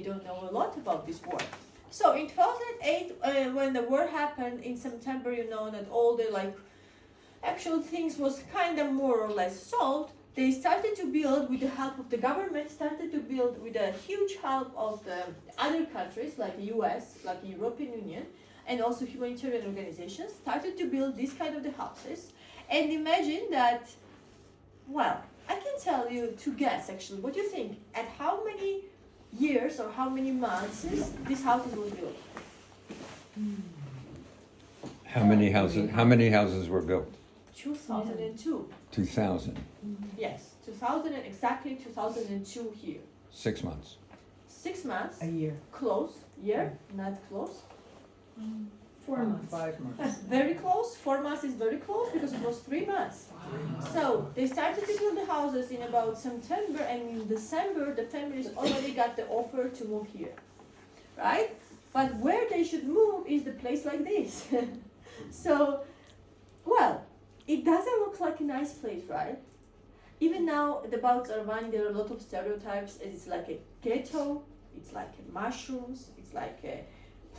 don't know a lot about this war. So in 2008, when the war happened in September, you know that all the actual things was kind of more or less solved. They started to build with the help of the government, started to build with a huge help of the other countries like the US, like the European Union, and also humanitarian organizations, started to build this kind of the houses. And imagine that, well, I can tell you to guess actually, what do you think, at how many years or how many months these houses was built? How many houses were built? 2002. 2000. Yes, 2000 and exactly 2002 here. 6 months. 6 months. A year. Close. Year, not close. 4 months. 5 months. Very close. 4 months is very close because it was 3 months. So they started to build the houses in about September, and in December the families already got the offer to move here, right? But where they should move is the place like this. So, well, it doesn't look like a nice place, right? Even now, the Balts are running, there are a lot of stereotypes. It's like a ghetto, it's like a mushrooms, it's like a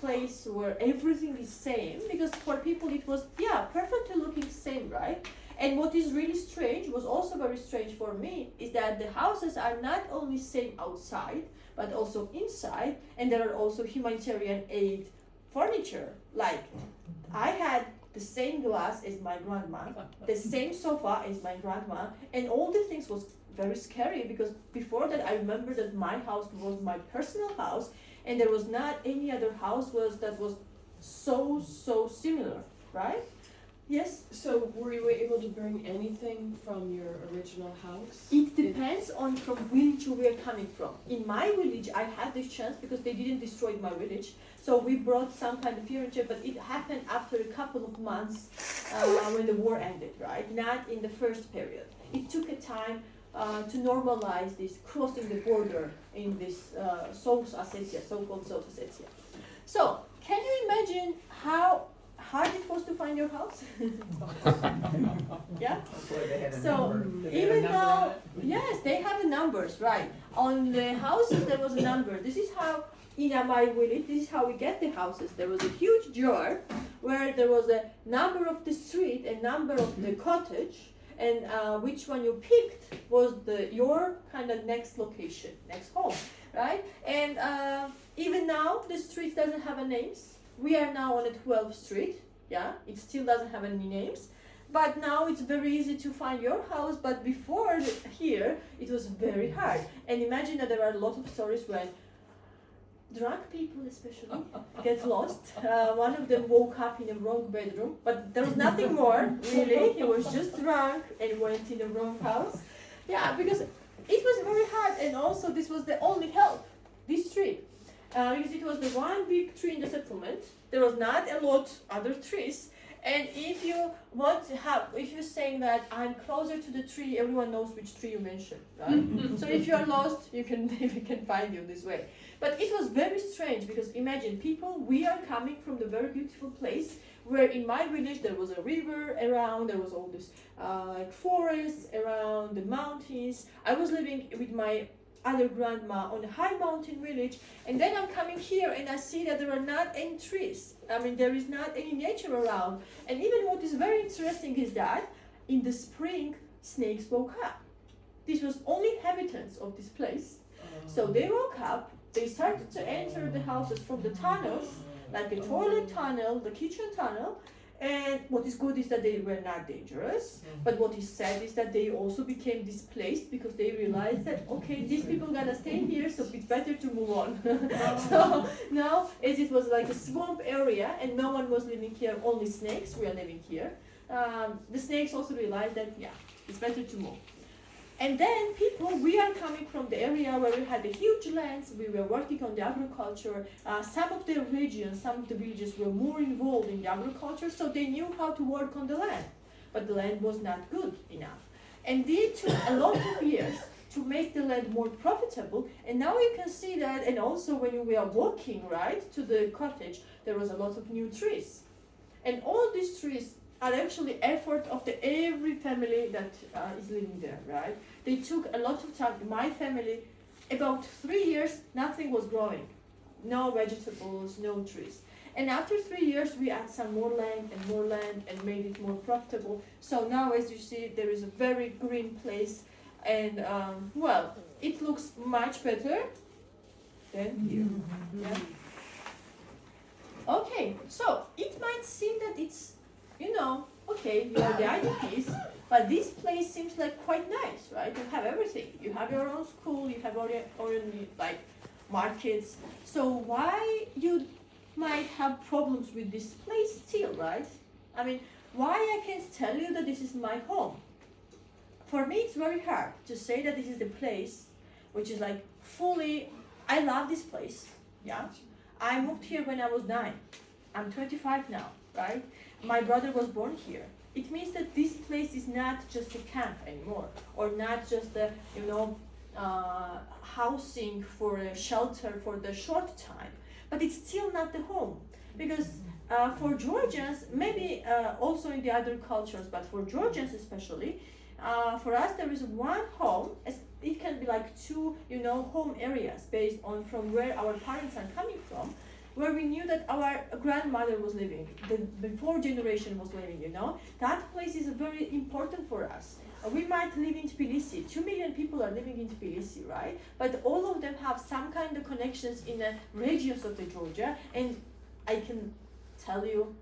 place where everything is same, because for people it was, yeah, perfectly looking same, right? And what is really strange, was also very strange for me, is that the houses are not only same outside, but also inside, and there are also humanitarian aid furniture. Like, I had the same glass as my grandma, the same sofa as my grandma, and all the things was very scary, because before that I remember that my house was my personal house, and there was not any other house that was so similar, right? Yes? So were you able to bring anything from your original house? It depends on from village we are coming from. In my village, I had this chance because they didn't destroy my village. So we brought some kind of furniture, but it happened after a couple of months when the war ended, right? Not in the first period. It took a time to normalize this crossing the border in this South Ossetia, so-called South Ossetia. So, can you imagine how hard it was to find your house? Yeah? So, even though, yes, they have the numbers, right? On the houses there was a number. This is how, in my village, this is how we get the houses. There was a huge jar where there was a number of the street, a number of the cottage, and which one you picked was your kind of next location, next home, right? And even now, the street doesn't have a names. We are now on a 12th Street, yeah, it still doesn't have any names, but now it's very easy to find your house, but before here, it was very hard. And imagine that there are a lot of stories when drunk people especially get lost. One of them woke up in the wrong bedroom, but there was nothing more, really. He was just drunk and went in the wrong house. Yeah, because it was very hard, and also this was the only help, this tree. Because it was the one big tree in the settlement. There was not a lot other trees. And if you want to have, if you're saying that I'm closer to the tree, everyone knows which tree you mentioned, right? So if you are lost, we can find you this way. But it was very strange, because imagine people, we are coming from the very beautiful place where in my village there was a river around, there was all this like forests around, the mountains. I was living with my other grandma on a high mountain village, and then I'm coming here and I see that there are not any trees. I mean, there is not any nature around. And even what is very interesting is that in the spring, snakes woke up. This was only inhabitants of this place. So they woke up, they started to enter the houses from the tunnels, like the toilet tunnel, the kitchen tunnel. And what is good is that they were not dangerous, but what is sad is that they also became displaced, because they realized that, okay, these people gonna stay here, so it's better to move on. So now, as it was like a swamp area and no one was living here, only snakes were living here, the snakes also realized that, yeah, it's better to move. And then people, we are coming from the area where we had the huge lands, we were working on the agriculture. Some of the regions, some of the villages were more involved in the agriculture, so they knew how to work on the land. But the land was not good enough. And they took a lot of years to make the land more profitable. And now you can see that, and also when we are walking, right, to the cottage, there was a lot of new trees. And all these trees are actually effort of every family that is living there, right? They took a lot of time. My family, about 3 years, nothing was growing. No vegetables, no trees. And after 3 years, we add some more land and made it more profitable. So now, as you see, there is a very green place, and well, it looks much better than here. Yeah. Okay, so it might seem that it's, okay, you are the IDPs, but this place seems like quite nice, right? You have everything. You have your own school, you have already like markets. So why you might have problems with this place still, right? I mean, why I can't tell you that this is my home? For me, it's very hard to say that this is the place which is like fully, I love this place, yeah? I moved here when I was 9. I'm 25 now, right? My brother was born here. It means that this place is not just a camp anymore, or not just a, housing for a shelter for the short time, but it's still not the home. Because for Georgians, maybe also in the other cultures, but for Georgians especially, for us there is one home. It can be like two, home areas based on from where our parents are coming from, where we knew that our grandmother was living, the before generation was living, That place is very important for us. We might live in Tbilisi. 2 million people are living in Tbilisi, right? But all of them have some kind of connections in the regions of the Georgia, and I can tell you,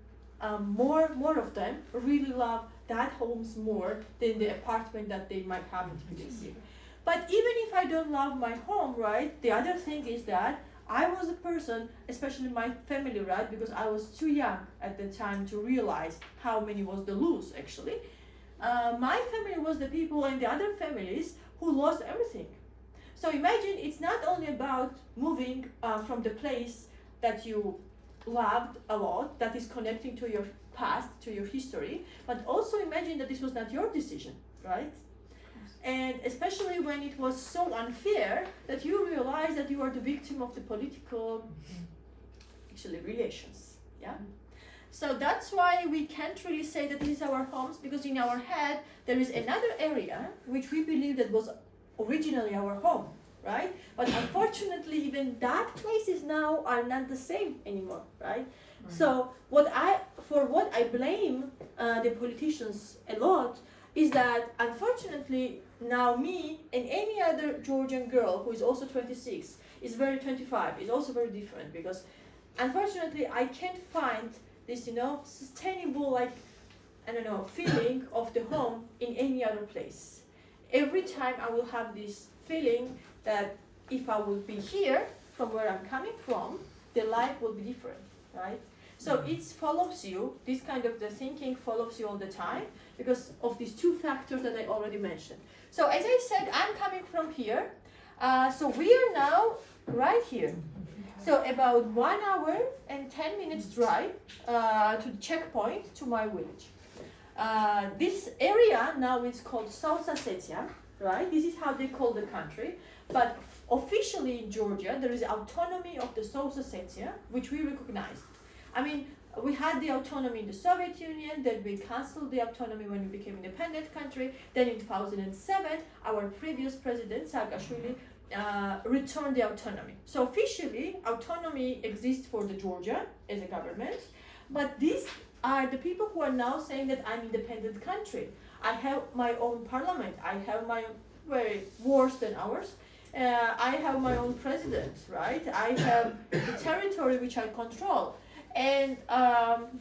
more of them really love that homes more than the apartment that they might have in Tbilisi. But even if I don't love my home, right? The other thing is that I was a person, especially my family, right? Because I was too young at the time to realize how many was the lose actually. My family was the people and the other families who lost everything. So imagine it's not only about moving from the place that you loved a lot, that is connecting to your past, to your history, but also imagine that this was not your decision, right? And especially when it was so unfair that you realize that you are the victim of the political, actually, relations, yeah? So that's why we can't really say that this is our homes, because in our head there is another area which we believe that was originally our home, right? But unfortunately, even that places now are not the same anymore, right? So what I blame the politicians a lot is that unfortunately now me and any other Georgian girl who is also 26 is 25 is also very different, because unfortunately I can't find this sustainable feeling of the home in any other place. Every time I will have this feeling that if I will be here from where I'm coming from, the life will be different, right? So it follows you, this kind of the thinking follows you all the time because of these two factors that I already mentioned. So as I said, I'm coming from here. So we are now right here. So about 1 hour and 10 minutes drive to the checkpoint to my village. This area now is called South Ossetia, right? This is how they call the country. But officially in Georgia, there is autonomy of the South Ossetia, which we recognize. I mean, we had the autonomy in the Soviet Union, then we canceled the autonomy when we became an independent country. Then in 2007, our previous president, Saakashvili, returned the autonomy. So officially, autonomy exists for the Georgia as a government, but these are the people who are now saying that I'm an independent country. I have my own parliament. I have my own, very worse than ours. I have my own president, right? I have the territory which I control. And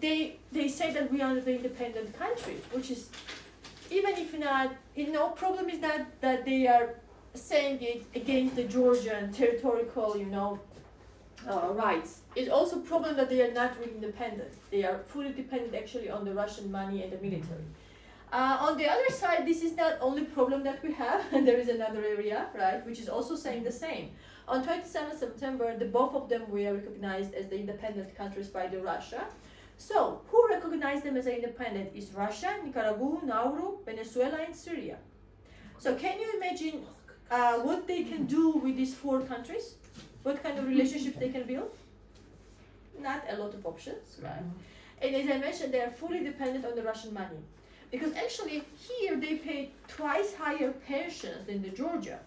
they say that we are the independent country, which is, even if not, problem is that they are saying it against the Georgian territorial, rights. It's also a problem that they are not really independent. They are fully dependent actually on the Russian money and the military. On the other side, this is not only problem that we have, and there is another area, right, which is also saying the same. On 27 September, both of them were recognized as the independent countries by the Russia. So, who recognized them as independent is Russia, Nicaragua, Nauru, Venezuela, and Syria. So, can you imagine what they can do with these 4 countries? What kind of relationships they can build? Not a lot of options, right? And as I mentioned, they are fully dependent on the Russian money. Because actually, here they pay twice higher pensions than the Georgia.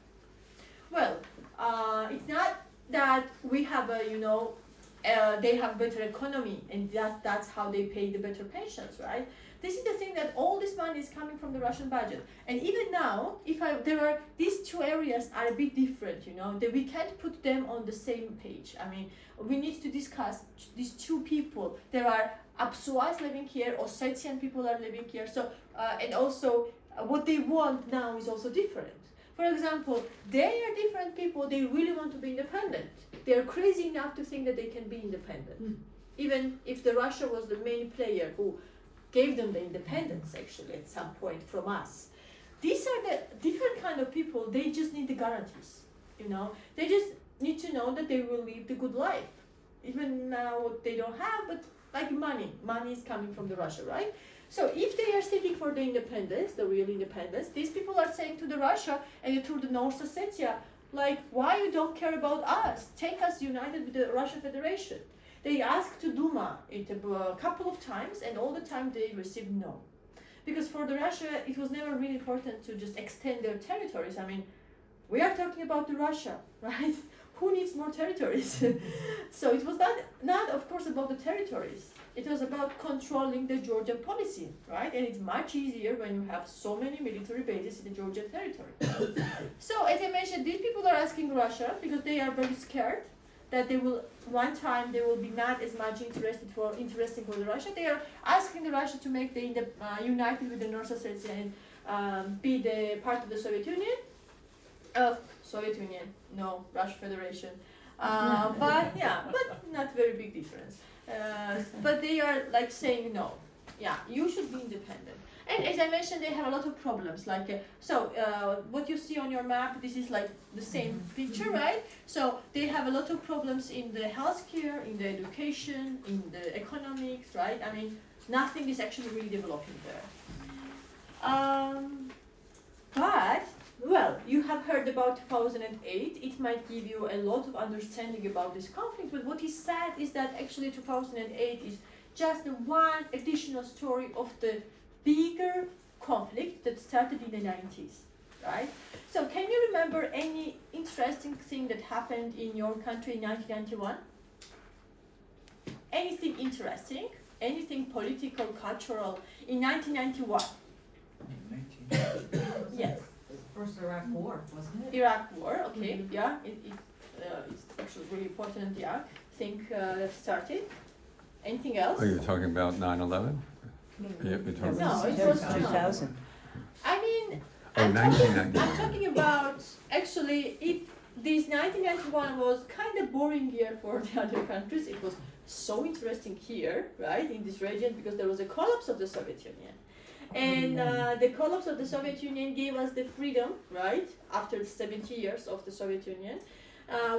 Well, it's not that we have a, they have better economy and that's how they pay the better pensions, right? This is the thing that all this money is coming from the Russian budget. And even now, these two areas are a bit different, that we can't put them on the same page. I mean, we need to discuss these two people. There are Abkhaz living here, Ossetian people are living here. So, and also what they want now is also different. For example, they are different people, they really want to be independent. They are crazy enough to think that they can be independent. Even if the Russia was the main player who gave them the independence actually at some point from us. These are the different kind of people, they just need the guarantees, They just need to know that they will live the good life. Even now they don't have, but like money is coming from the Russia, right? So if they are seeking for the independence, the real independence, these people are saying to the Russia and to the North Ossetia, like, why you don't care about us? Take us united with the Russian Federation. They asked to Duma it a couple of times, and all the time they received no. Because for the Russia, it was never really important to just extend their territories. I mean, we are talking about the Russia, right? Who needs more territories? So it was not of course about the territories. It was about controlling the Georgia policy, right? And it's much easier when you have so many military bases in the Georgia territory. So as I mentioned, these people are asking Russia because they are very scared that they will be not as much interesting for the Russia. They are asking the Russia to make the united with the North Ossetia and be the part of the Soviet Union. Soviet Union, no, Russian Federation. But not very big difference. But they are like saying no. Yeah, you should be independent. And as I mentioned, they have a lot of problems. Like what you see on your map, this is like the same picture, right? So they have a lot of problems in the healthcare, in the education, in the economics, right? I mean, nothing is actually really developing there. But well, you have heard about 2008. It might give you a lot of understanding about this conflict. But what is sad is that actually 2008 is just one additional story of the bigger conflict that started in the 90s, right? So can you remember any interesting thing that happened in your country in 1991? Anything interesting? Anything political, cultural in 1991? Yes. First Iraq War, wasn't it? Iraq War, okay, yeah, it's actually really important, yeah. I think started. Anything else? Are you talking about 9/11? You're talking No, it That was was 2000. I mean, Oh, I'm 1990. talking about actually if this 1991 was kind of boring year for the other countries. It was so interesting here, right, in this region because there was a collapse of the Soviet Union. And the collapse of the Soviet Union gave us the freedom, right, after 70 years of the Soviet Union.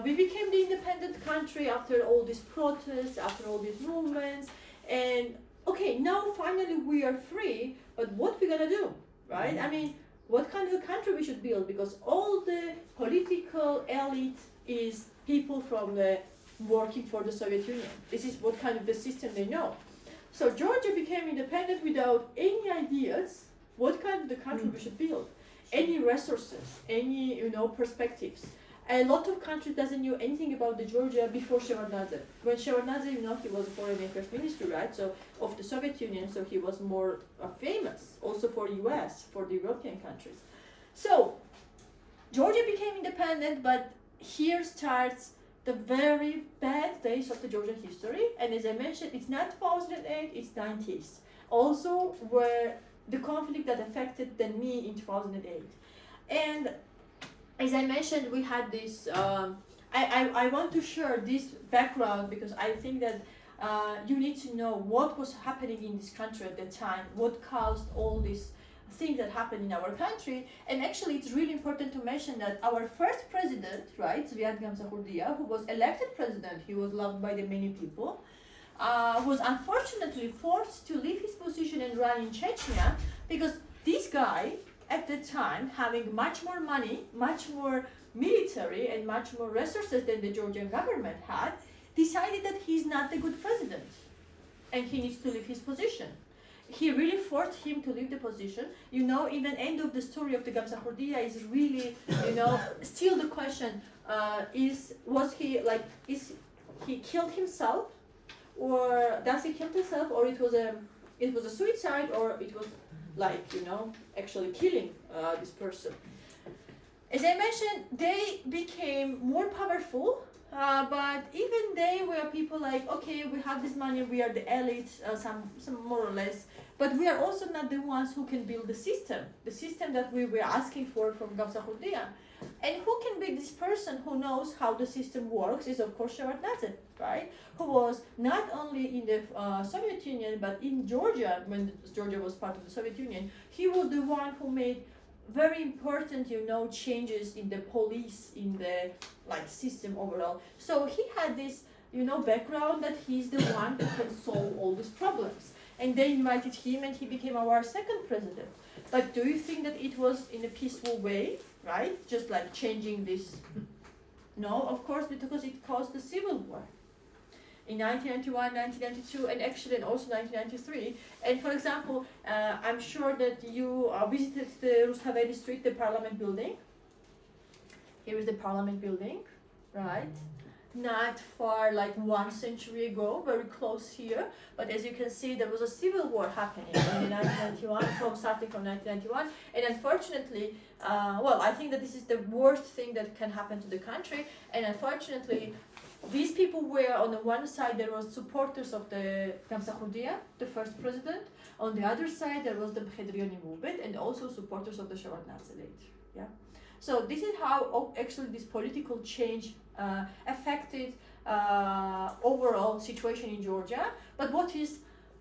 We became the independent country after all these protests, after all these movements. And okay, now finally we are free, but what we gonna do, right? I mean, what kind of a country we should build? Because all the political elite is people from the working for the Soviet Union. This is what kind of the system they know. So Georgia became independent without any ideas what kind of the country we should build, any resources, any perspectives. A lot of countries doesn't know anything about the Georgia before Shevardnadze. When Shevardnadze, he was foreign affairs minister, right? So of the Soviet Union, so he was more famous, also for US, for the European countries. So Georgia became independent, but here starts the very bad days of the Georgian history. And as I mentioned, it's not 2008, it's 90s. Also, where the conflict that affected me in 2008. And as I mentioned, we had this, I want to share this background because I think that you need to know what was happening in this country at that time, what caused all these things that happened in our country. And actually, it's really important to mention that our first president, right, Zviad Gamsahurdia, who was elected president, he was loved by the many people, was unfortunately forced to leave his position and run in Chechnya because this guy, at the time, having much more money, much more military, and much more resources than the Georgian government had, decided that he's not a good president and he needs to leave his position. he really forced him to leave the position. You know, in the end of the story of the Gamsahurdia is really, you know, still the question is he killed himself, or does he kill himself, or it was a suicide, or it was like, you know, actually killing this person. As I mentioned, they became more powerful, but even they were people like, okay, we have this money, we are the elite, some more or less, but we are also not the ones who can build the system that we were asking for from Gamsahurdia. And who can be this person who knows how the system works is, of course, Shevardnadze, right? Who was not only in the Soviet Union, but in Georgia, when Georgia was part of the Soviet Union. He was the one who made very important, you know, changes in the police, in the system overall. So he had this, you know, background that he's the one who can solve all these problems. And they invited him, and he became our second president. But do you think that it was in a peaceful way, right? Just like changing this? No, of course, because it caused the civil war. In 1991, 1992, and actually also 1993. And for example, I'm sure that you visited the Rustaveli Street, the parliament building. Here is the parliament building, right? Not far, like 1 century ago, very close here. But as you can see, there was a civil war happening in 1991, starting from 1991. And unfortunately, I think that this is the worst thing that can happen to the country. And unfortunately, these people were, on the one side, there was supporters of the Gamsahurdia, the first president. On the other side, there was the Mkhedriani movement, and also supporters of the Shevardnadze later. Yeah. So this is how actually this political change affected overall situation in Georgia. But what is,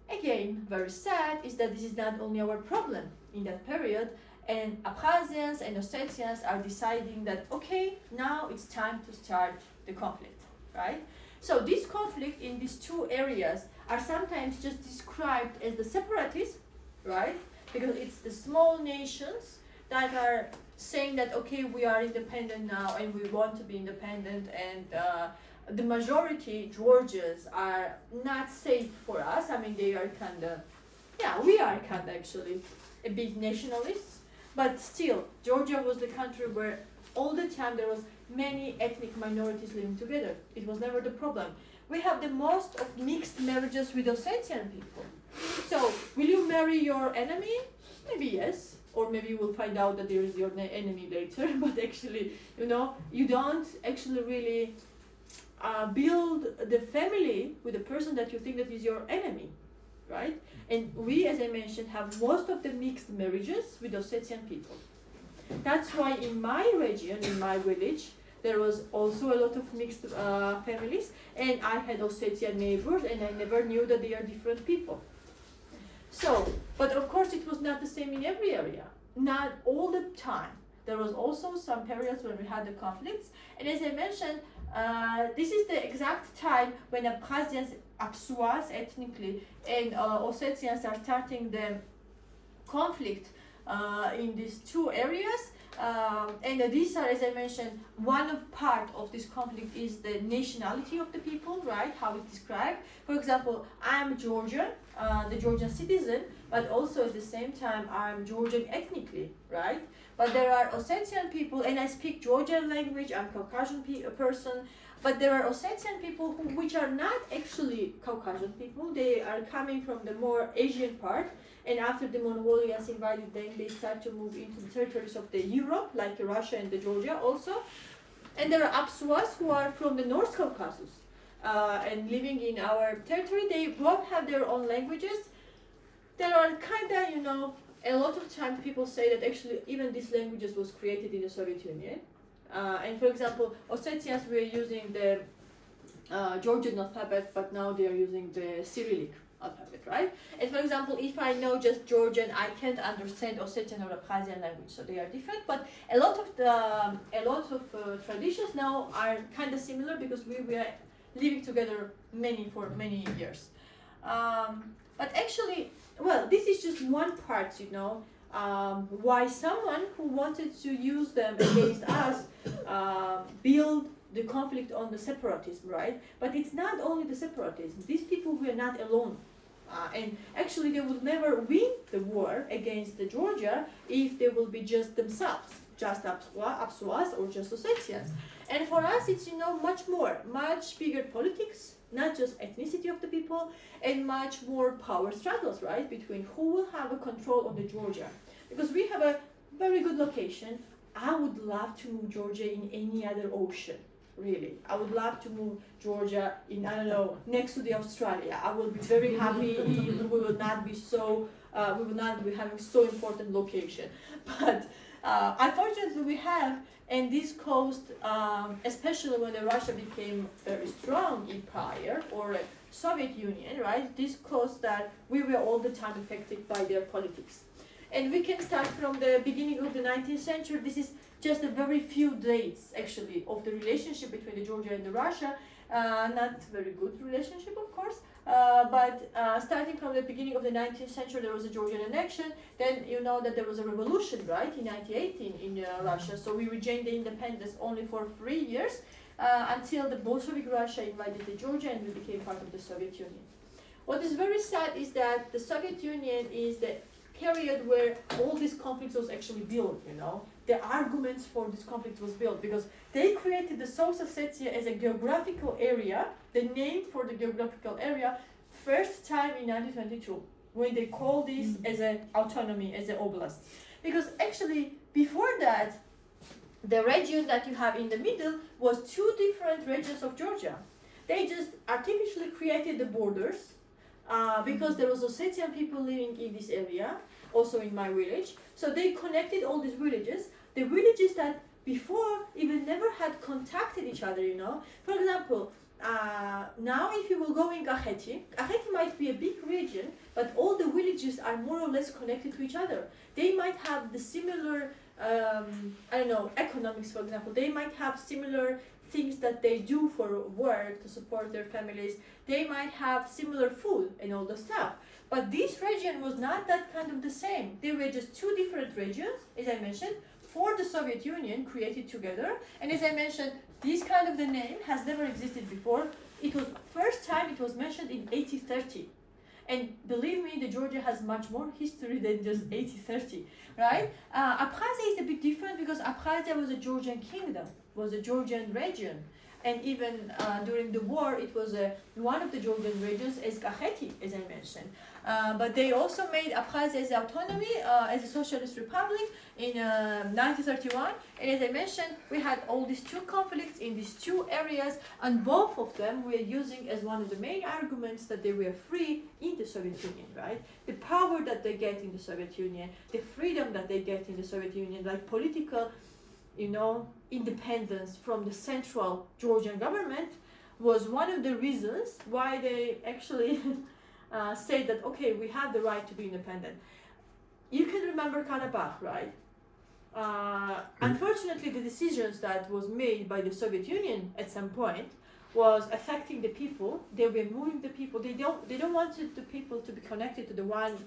again, very sad is that this is not only our problem in that period. And Abkhazians and Ossetians are deciding that, okay, now it's time to start the conflict. Right? So this conflict in these two areas are sometimes just described as the separatists, right? Because it's the small nations that are saying that, okay, we are independent now and we want to be independent, and the majority Georgians are not safe for us. I mean, they are we are actually a bit nationalists, but still, Georgia was the country where all the time there was many ethnic minorities living together. It was never the problem. We have the most of mixed marriages with Ossetian people. So, will you marry your enemy? Maybe yes. Or maybe you will find out that there is your enemy later. But actually, you know, you don't actually really build the family with the person that you think that is your enemy, right? And we, as I mentioned, have most of the mixed marriages with Ossetian people. That's why in my region, in my village, there was also a lot of mixed families, and I had Ossetian neighbors, and I never knew that they are different people. So, but of course it was not the same in every area, not all the time. There was also some periods when we had the conflicts, and as I mentioned, this is the exact time when Abkhazians, Apsuas ethnically, and Ossetians are starting the conflict in these two areas. And these are, as I mentioned, one part of this conflict is the nationality of the people, right? How it's described. For example, I'm Georgian, the Georgian citizen, but also at the same time I'm Georgian ethnically, right? But there are Ossetian people, and I speak Georgian language. I'm Caucasian person. But there are Ossetian people which are not actually Caucasian people. They are coming from the more Asian part. And after the Mongolians invaded them, they start to move into the territories of the Europe, like Russia and the Georgia also. And there are Apsuas who are from the North Caucasus and living in our territory. They both have their own languages. There are a lot of times people say that actually even these languages was created in the Soviet Union. And for example, Ossetians were using the Georgian alphabet, but now they are using the Cyrillic alphabet, right? And for example, if I know just Georgian, I can't understand Ossetian or Abkhazian language, so they are different. But a lot of traditions now are kind of similar because we were living together for many years. But actually, well, this is just one part, why someone who wanted to use them against us build the conflict on the separatism, right? But it's not only the separatism. These people were not alone And actually, they will never win the war against the Georgia if they will be just themselves, just Abkhaz or just Ossetians. And for us, it's much more, much bigger politics, not just ethnicity of the people, and much more power struggles, right, between who will have a control on the Georgia. Because we have a very good location. I would love to move Georgia in any other ocean, really. I would love to move Georgia in, I don't know, next to the Australia. I will be very happy if we will not be having so important location. But unfortunately we have, and this caused, especially when Russia became very strong empire, or Soviet Union, right? This caused that we were all the time affected by their politics. And we can start from the beginning of the 19th century. This is just a very few dates, actually, of the relationship between the Georgia and the Russia. Not very good relationship, of course, but starting from the beginning of the 19th century, there was a Georgian annexion. Then you know that there was a revolution, right, in 1918 in Russia. So we regained the independence only for 3 years until the Bolshevik Russia invaded the Georgia and we became part of the Soviet Union. What is very sad is that the Soviet Union is the period where all these conflicts was actually built, The arguments for this conflict was built because they created the South Ossetia as a geographical area, the name for the geographical area, first time in 1922, when they called this as an autonomy, as an oblast. Because actually, before that, the region that you have in the middle was two different regions of Georgia. They just artificially created the borders because there was Ossetian people living in this area, also in my village. So they connected all these villages, the villages that before even never had contacted each other, For example, now if you will go in Gaheti might be a big region, but all the villages are more or less connected to each other. They might have the similar, economics, for example. They might have similar things that they do for work to support their families. They might have similar food and all the stuff. But this region was not that kind of the same. They were just two different regions, as I mentioned, for the Soviet Union created together. And as I mentioned, this kind of the name has never existed before. It was first time it was mentioned in 1830. And believe me, the Georgia has much more history than just 1830, right? Abkhazia is a bit different because Abkhazia was a Georgian kingdom, was a Georgian region. And even during the war, it was one of the Georgian regions as Gaheti, as I mentioned. But they also made Abkhazia as autonomy, as a socialist republic in 1931. And as I mentioned, we had all these two conflicts in these two areas, and both of them were using as one of the main arguments that they were free in the Soviet Union, right? The power that they get in the Soviet Union, the freedom that they get in the Soviet Union, like political, independence from the central Georgian government was one of the reasons why they actually say that, okay, we have the right to be independent. You can remember Karabakh, right? Unfortunately, the decisions that was made by the Soviet Union at some point was affecting the people. They were moving the people. They don't want the people to be connected to the one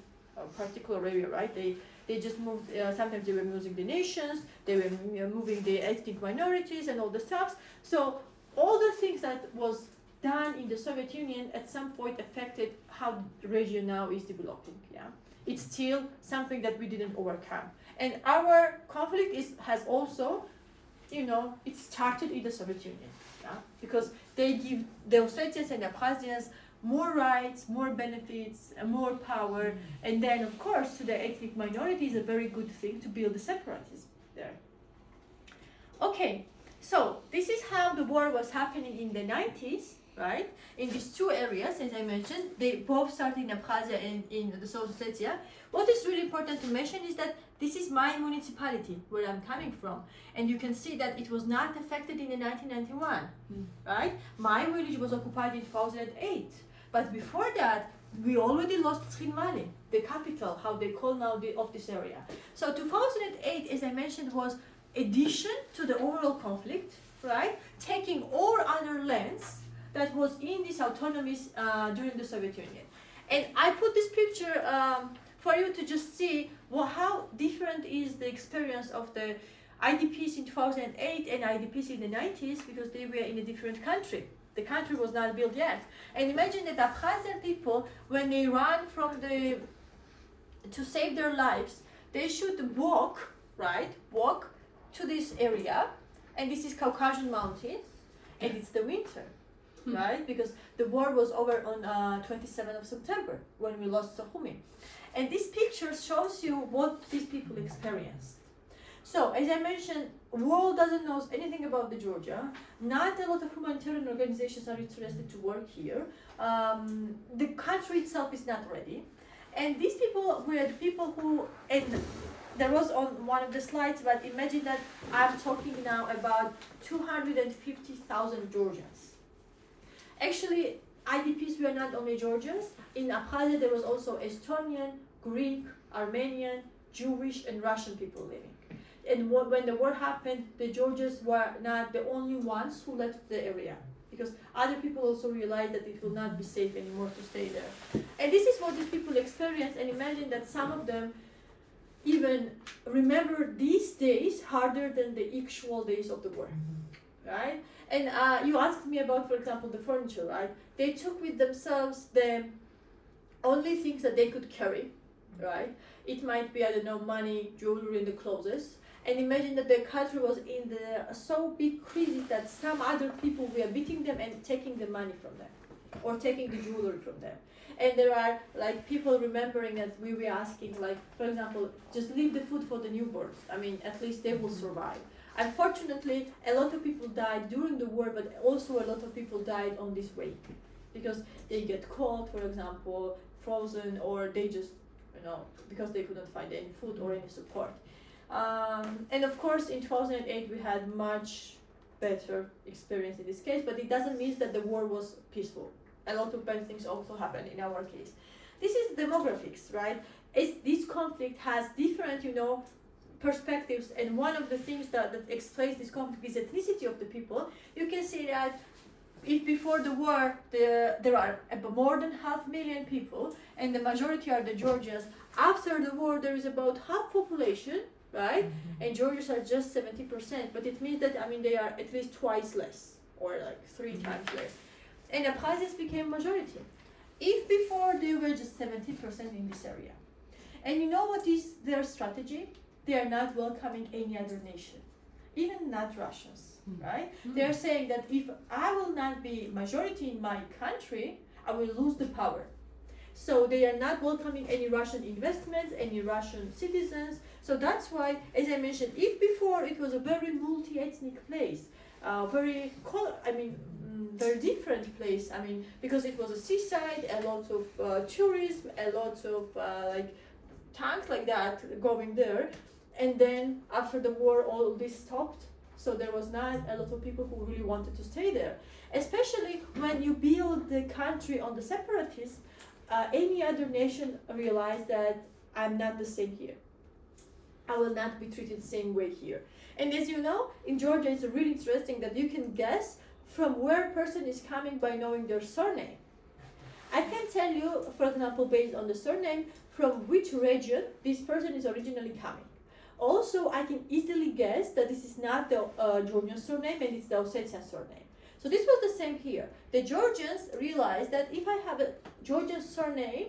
particular area, right? They just moved, sometimes they were moving the nations, they were moving the ethnic minorities and all the stuff. So all the things that was done in the Soviet Union at some point affected how the region now is developing, It's still something that we didn't overcome. And our conflict has also, it started in the Soviet Union, Because they give the Ossetians and Abkhazians more rights, more benefits, more power, and then of course to the ethnic minority is a very good thing to build the separatism there. Okay, so this is how the war was happening in the 90s, right? In these two areas, as I mentioned, they both started in Abkhazia and in the South Ossetia. What is really important to mention is that this is my municipality where I'm coming from, and you can see that it was not affected in the 1991, right? My village was occupied in 2008. But before that, we already lost Trinvali, the capital, how they call now of this area. So 2008, as I mentioned, was addition to the overall conflict, right? Taking all other lands that was in these autonomies during the Soviet Union. And I put this picture for you to just see how different is the experience of the IDPs in 2008 and IDPs in the 90s, because they were in a different country. The country was not built yet. And imagine that Abkhazian people, when they run from to save their lives, they should walk, right? Walk to this area, and this is Caucasian mountains, and it's the winter, right? Because the war was over on 27th of September when we lost Sukhumi. And this picture shows you what these people experienced. So, as I mentioned, world doesn't know anything about the Georgia. Not a lot of humanitarian organizations are interested to work here. The country itself is not ready. And these people were the people who, and there was on one of the slides, but imagine that I'm talking now about 250,000 Georgians. Actually, IDPs were not only Georgians. In Abkhazia, there was also Estonian, Greek, Armenian, Jewish, and Russian people living. And when the war happened, the Georgians were not the only ones who left the area, because other people also realized that it will not be safe anymore to stay there. And this is what these people experienced, and imagine that some of them even remember these days harder than the actual days of the war, right? And you asked me about, for example, the furniture, right? They took with themselves the only things that they could carry, right? It might be, I don't know, money, jewelry, and the clothes. And imagine that the country was in the so big crisis that some other people were beating them and taking the money from them, or taking the jewelry from them. And there are like people remembering that we were asking, like, for example, just leave the food for the newborns. I mean, at least they will survive. Unfortunately, a lot of people died during the war, but also a lot of people died on this way, because they get cold, for example, frozen, or they just, because they couldn't find any food or any support. And of course, in 2008, we had much better experience in this case, but it doesn't mean that the war was peaceful. A lot of bad things also happened in our case. This is demographics, right? This conflict has different, perspectives, and one of the things that explains this conflict is ethnicity of the people. You can see that if before the war there are more than 500,000 people, and the majority are the Georgians, after the war there is about half population, right? And Georgians are just 70%, but it means that, they are at least twice less, or like 3 times less. And Abkhazians became majority. If before they were just 70% in this area. And you know what is their strategy? They are not welcoming any other nation, even not Russians, right? They're saying that if I will not be majority in my country, I will lose the power. So they are not welcoming any Russian investments, any Russian citizens. So that's why, as I mentioned, if before it was a very multi-ethnic place, very different place. Because it was a seaside, a lot of tourism, a lot of tanks like that going there. And then after the war, all this stopped. So there was not a lot of people who really wanted to stay there. Especially when you build the country on the separatists, any other nation realized that I'm not the same here. I will not be treated the same way here. And as you know, in Georgia, it's really interesting that you can guess from where a person is coming by knowing their surname. I can tell you, for example, based on the surname, from which region this person is originally coming. Also, I can easily guess that this is not the Georgian surname, and it's the Ossetian surname. So this was the same here. The Georgians realized that if I have a Georgian surname,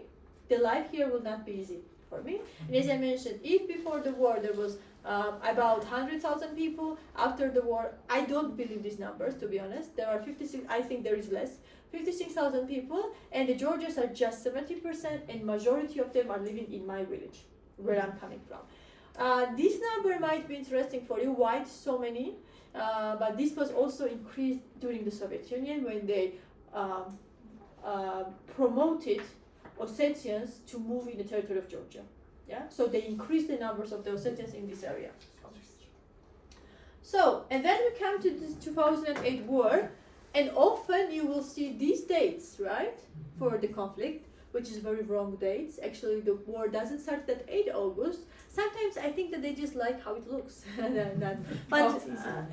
the life here will not be easy for me. And as I mentioned, if before the war there was about 100,000 people, after the war, I don't believe these numbers, to be honest. There are 56, I think there is less, 56,000 people, and the Georgians are just 70%, and majority of them are living in my village, where I'm coming from. This number might be interesting for you, why so many, but this was also increased during the Soviet Union when they promoted Ossetians to move in the territory of Georgia. Yeah, so they increased the numbers of the Ossetians in this area. So, and then we come to this 2008 war, and often you will see these dates, right, for the conflict, which is very wrong dates. Actually, the war doesn't start at 8 August. Sometimes I think that they just like how it looks. But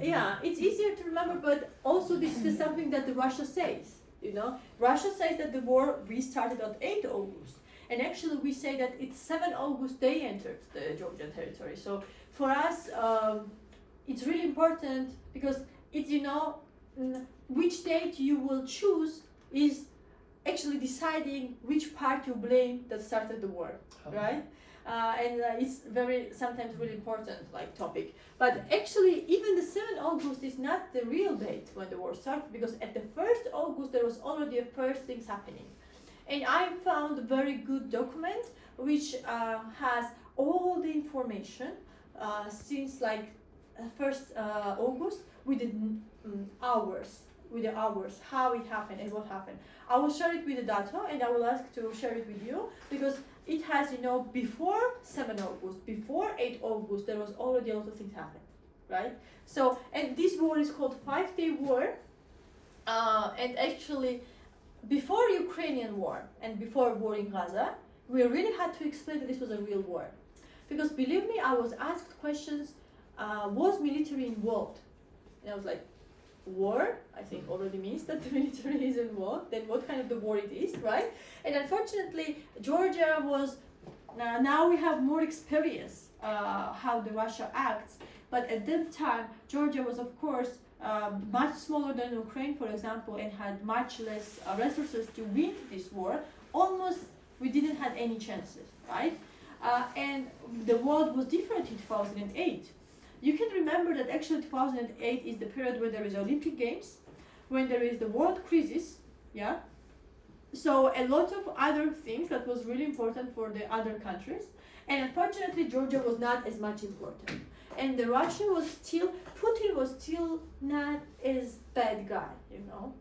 yeah, it's easier to remember, but also this is something that Russia says. Russia says that the war restarted on 8 August. And actually we say that it's 7 August they entered the Georgian territory. So for us, it's really important because it's, which date you will choose is actually deciding which part you blame that started the war, right? And it's very sometimes really important like topic. But actually, even the 7th August is not the real date when the war started, because at the 1st August there was already a first things happening, and I found a very good document which has all the information since like 1st August with the hours. With the hours, how it happened and what happened. I will share it with the data, and I will ask to share it with you, because it has, before 7 August, before 8 August, there was already a lot of things happened, right? So, and this war is called 5-day war, and actually, before Ukrainian war and before war in Gaza, we really had to explain that this was a real war. Because believe me, I was asked questions, was military involved? And I was like, war, I think already means that the military is involved, then what kind of the war it is, right? And unfortunately, Georgia was, now we have more experience how the Russia acts, but at that time, Georgia was of course much smaller than Ukraine, for example, and had much less resources to win this war. Almost, we didn't have any chances, right? And the world was different in 2008. You can remember that actually 2008 is the period where there is Olympic Games, when there is the world crisis, yeah? So a lot of other things that was really important for the other countries, and unfortunately Georgia was not as much important. And the Russia was still, Putin was still not as bad guy,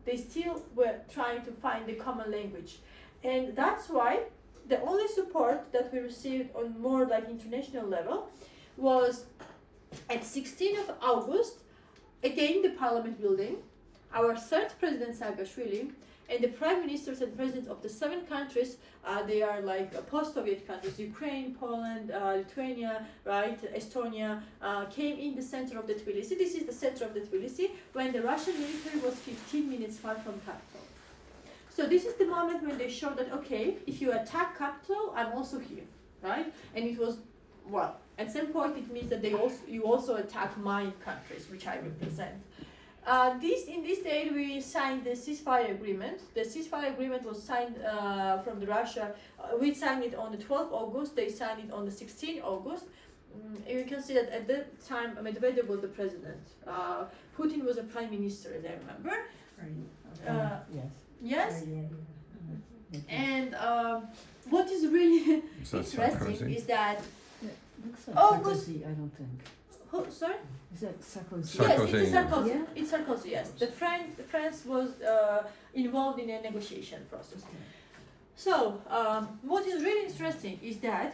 They still were trying to find the common language. And that's why the only support that we received on more like international level was at 16th of August, again the parliament building, our 3rd president Saakashvili, and the prime ministers and presidents of the 7 countries, they are like post-Soviet countries, Ukraine, Poland, Lithuania, right, Estonia, came in the center of the Tbilisi. This is the center of the Tbilisi, when the Russian military was 15 minutes far from capital. So this is the moment when they showed that, okay, if you attack capital, I'm also here, right? And it was, well, at some point it means that you also attack my countries, which I represent. In this day we signed the ceasefire agreement. The ceasefire agreement was signed from the Russia. We signed it on the 12th August. They signed it on the 16th August. You can see that at that time Medvedev was the president. Putin was a prime minister, as I remember. Yes. And what is really interesting is that Looks like August. Sarkozy, I don't think. Oh, sorry? Is that Sarkozy? Yes, Sarkozy. it's Sarkozy. Yeah? It's Sarkozy, yes. France was involved in a negotiation process. So, what is really interesting is that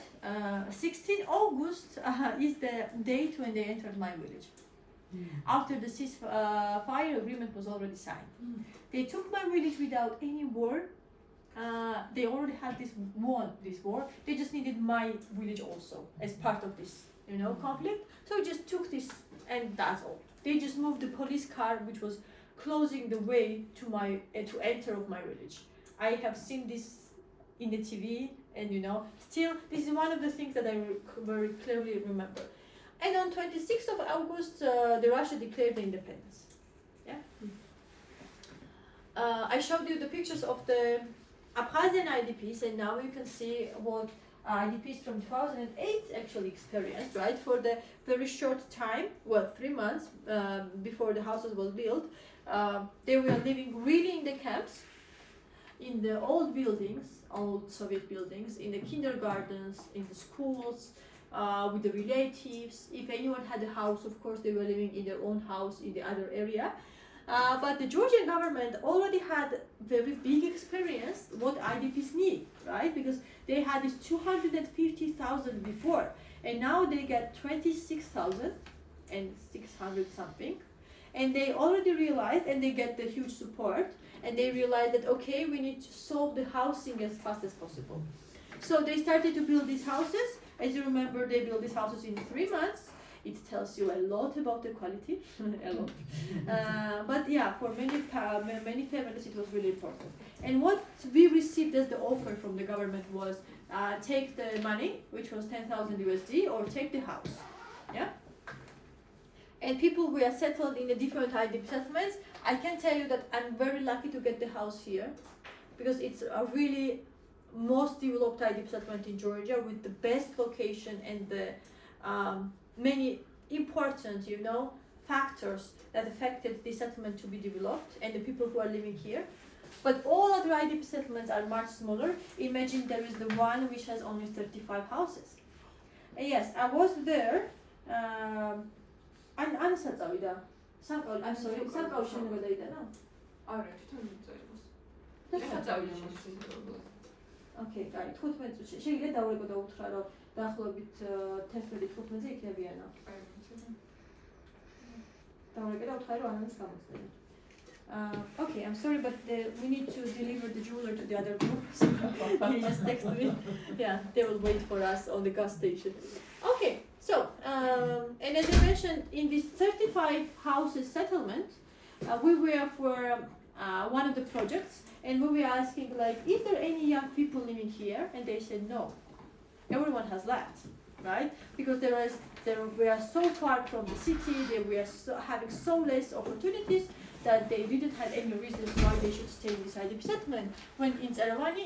16 August is the date when they entered my village. After the ceasefire agreement was already signed. They took my village without any war. They already had this war. They just needed my village also as part of this, conflict. So just took this, and that's all. They just moved the police car, which was closing the way to my to enter of my village. I have seen this in the TV, and still this is one of the things that I very clearly remember. And on 26th of August, the Russia declared the independence. Yeah. I showed you the pictures of the Abkhazian IDPs, and now you can see what IDPs from 2008 actually experienced, right? For the very short time, 3 months before the houses was built, they were living really in the camps, in the old buildings, old Soviet buildings, in the kindergartens, in the schools, with the relatives. If anyone had a house, of course, they were living in their own house in the other area. But the Georgian government already had very big experience what IDPs need, right? Because they had this 250,000 before, and now they get 26,000 and 600 something, and they already realized, and they get the huge support, and they realized that okay, we need to solve the housing as fast as possible. So they started to build these houses. As you remember, they built these houses in 3 months. It tells you a lot about the quality, a lot. But yeah, for many families it was really important. And what we received as the offer from the government was take the money, which was 10,000 USD, or take the house. Yeah. and people were settled in the different IDP settlements. I can tell you that I'm very lucky to get the house here, because it's a really most developed IDP settlement in Georgia with the best location and the many important, factors that affected the settlement to be developed and the people who are living here. But all other IDP settlements are much smaller. Imagine there is the one which has only 35 houses. And yes, I was there. I'm sorry. Okay, guys, 15 წუთში. შეიძლება დავლებო და უთხრა, რომ დაახლოებით 11-15-ზე იქნებიანო. დავლებე და უთხრა, რომ ანონს გამოწვია. Okay, I'm sorry, but we need to deliver the jeweler to the other group. So he just texted me. Yeah, they will wait for us on the gas station. Okay, so, and as I mentioned, in this 35 houses settlement, we were for one of the projects, and we were asking, like, is there any young people living here? And they said no. Everyone has left, right? Because we are so far from the city, we are having so less opportunities that they didn't have any reasons why they should stay in this IDP settlement. When in Saravani,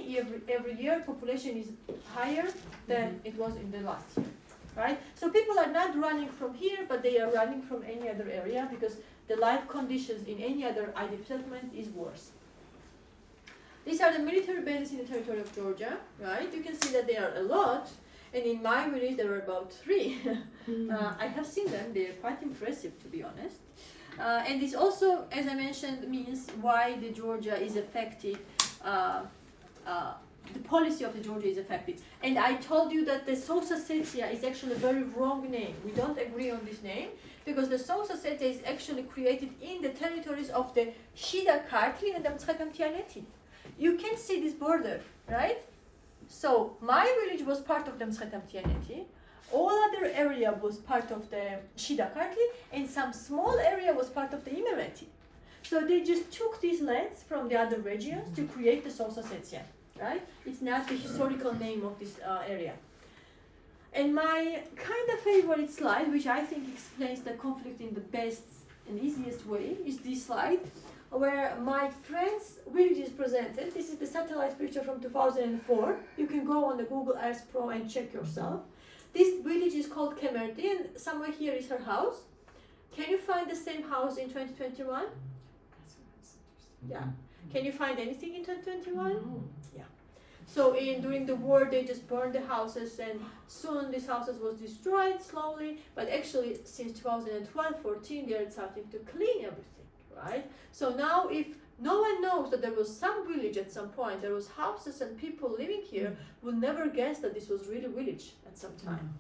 every year population is higher than it was in the last year, right? So people are not running from here, but they are running from any other area because the life conditions in any other IDP settlement is worse. These are the military bases in the territory of Georgia, right? You can see that there are a lot, and in my village there were about 3. I have seen them; they're quite impressive, to be honest. And this also, as I mentioned, means why the Georgia is affected. The policy of the Georgia is affected. And I told you that the Sousa Setia is actually a very wrong name. We don't agree on this name because the Sousa Setia is actually created in the territories of the Shida Kartli and the Mtskheta-Mtianeti. You can see this border, right? So my village was part of the Mtskheta-Mtianeti. All other area was part of the Shida Kartli, and some small area was part of the Imereti. So they just took these lands from the other regions to create the Sousa Setia, right? It's not the historical name of this area. And my kind of favorite slide, which I think explains the conflict in the best and easiest way, is this slide, where my friend's village is presented. This is the satellite picture from 2004. You can go on the Google Earth Pro and check yourself. This village is called Kemerti, and somewhere here is her house. Can you find the same house in 2021? Yeah. Can you find anything in 2021? No. Yeah. So during the war, they just burned the houses, and soon these houses was destroyed slowly. But actually, since 2012-14, they are starting to clean everything, right? So now, if no one knows that there was some village at some point, there was houses and people living here, will never guess that this was really village at some time.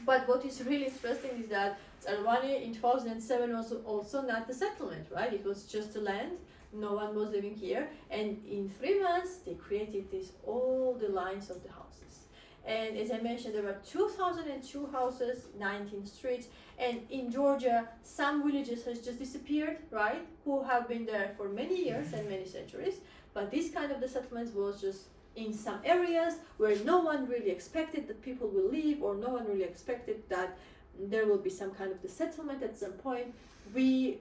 But what is really interesting is that Tsarvani in 2007 was also not a settlement, right? It was just a land. No one was living here, and in 3 months they created all the lines of the houses. And as I mentioned, there were 2,002 houses, 19 streets, and in Georgia some villages has just disappeared, right? Who have been there for many years and many centuries, but this kind of the settlements was just in some areas where no one really expected that people will live, or no one really expected that there will be some kind of the settlement at some point. We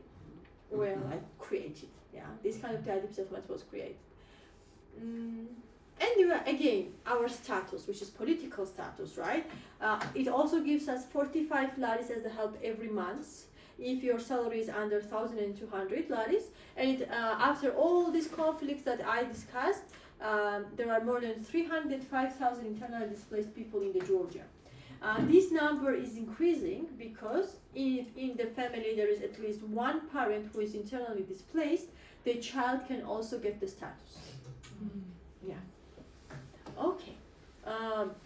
were like created. Yeah, this kind of IDP settlement was created. And again, our status, which is political status, right? It also gives us 45 laris as the help every month if your salary is under 1,200 laris. And after all these conflicts that I discussed, there are more than 305,000 internally displaced people in the Georgia. This number is increasing because if in the family there is at least one parent who is internally displaced, the child can also get the status. Yeah. Okay.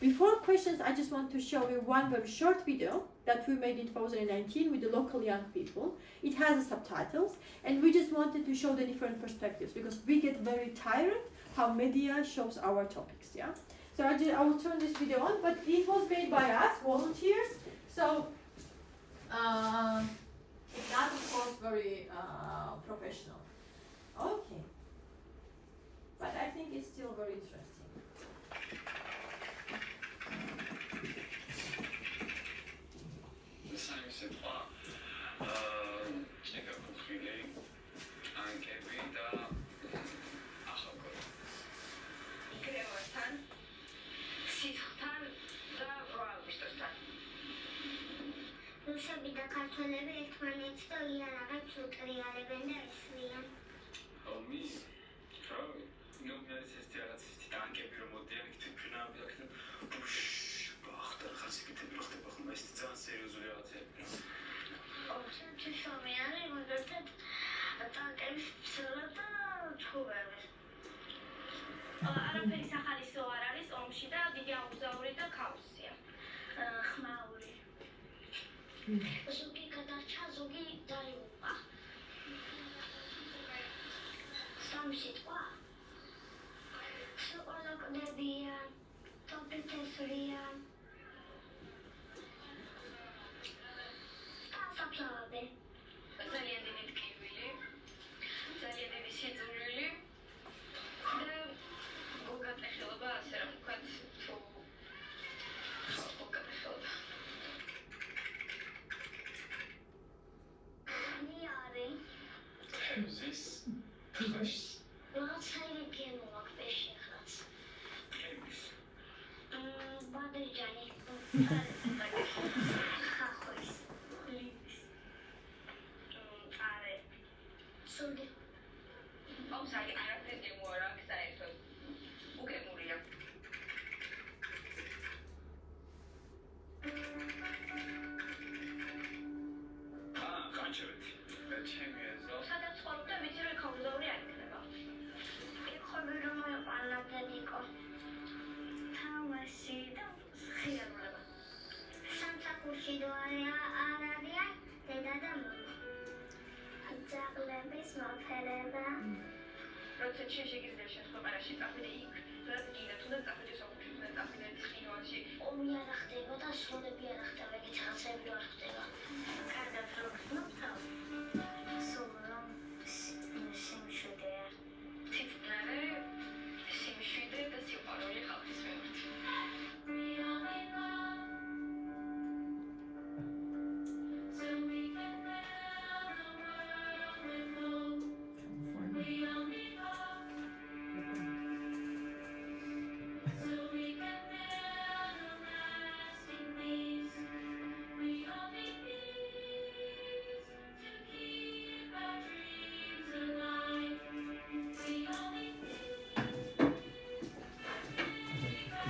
Before questions, I just want to show you one very short video that we made in 2019 with the local young people. It has the subtitles, and we just wanted to show the different perspectives because we get very tired how media shows our topics. Yeah. So I will turn this video on, but it was made by us, volunteers. So it's not, of course, very professional. Okay. But I think it's still very interesting. სიცხთან და როალბისტოსთან. რუსები და ქართველები ერთმანეთს და იარაღებს უტრიალებენ და ისვიან. ომი? რავი, ნუ მე არის ეს რაღაც ტანკები რომ მოდიან იქ თვითმფრინავები აქ და ბახტარ ხასიკეთები რო ხდება ხომ ეს ძალიან სერიოზული რაღაცები რა. ომში შომი არის მაგალითად ტანკების ფსელა და ჩხუბები. არაფერი სახალისო არ არის ომში და დიდი აუგზაური და ქაოსია. ხმაური. ზოგი გადარჩა, ზოგი დაიღუპა. სამი სიტყვა. სიყვარულებიან, ტოპიტესრიან. დასაფლავები. ძალიან დიდი ტკივილი, ძალიან დიდი სიძულვილი და გოგატეხილობა, ასე რომ ვთქვათ, თუ გოგატეხილობა. ნიარი. თევზის ხაშს რაღაც საერთოდ გემოვა ქვეშ ახლაც. კემის ბადრიჯანი. ხახვის. ლივის. არე. სული. ომს არაფერი გემოა რა, საერთოდ. უგემურია. ყანჩევეთი და ჩემი ეზო სადაც ცხოვრობ და ვიცი რომ ქაუზაური არ იქნება. ეხები რომ მოიყვანათ იყო. თამაში და ხიარულება. სამსახურში არ არიან დედა და მამა. ძაღლების მოფერება. როცა შეიძლება შეხვედრაში წავიდე იქ, რაც გინდა თუნდაც წავიდე სოფლში, თუნდაც წავიდე ცხინვალში. ომი არ ხდება და სულები არ ხდება, ეგეთ რაღაცები არ ხდება. კარგად რომ ხდება. სულ რომ სიმშვიდეა. ციფრნარე, სიმშვიდე და სიყვარული ხალხის მიმართ.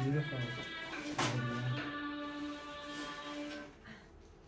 Beautiful.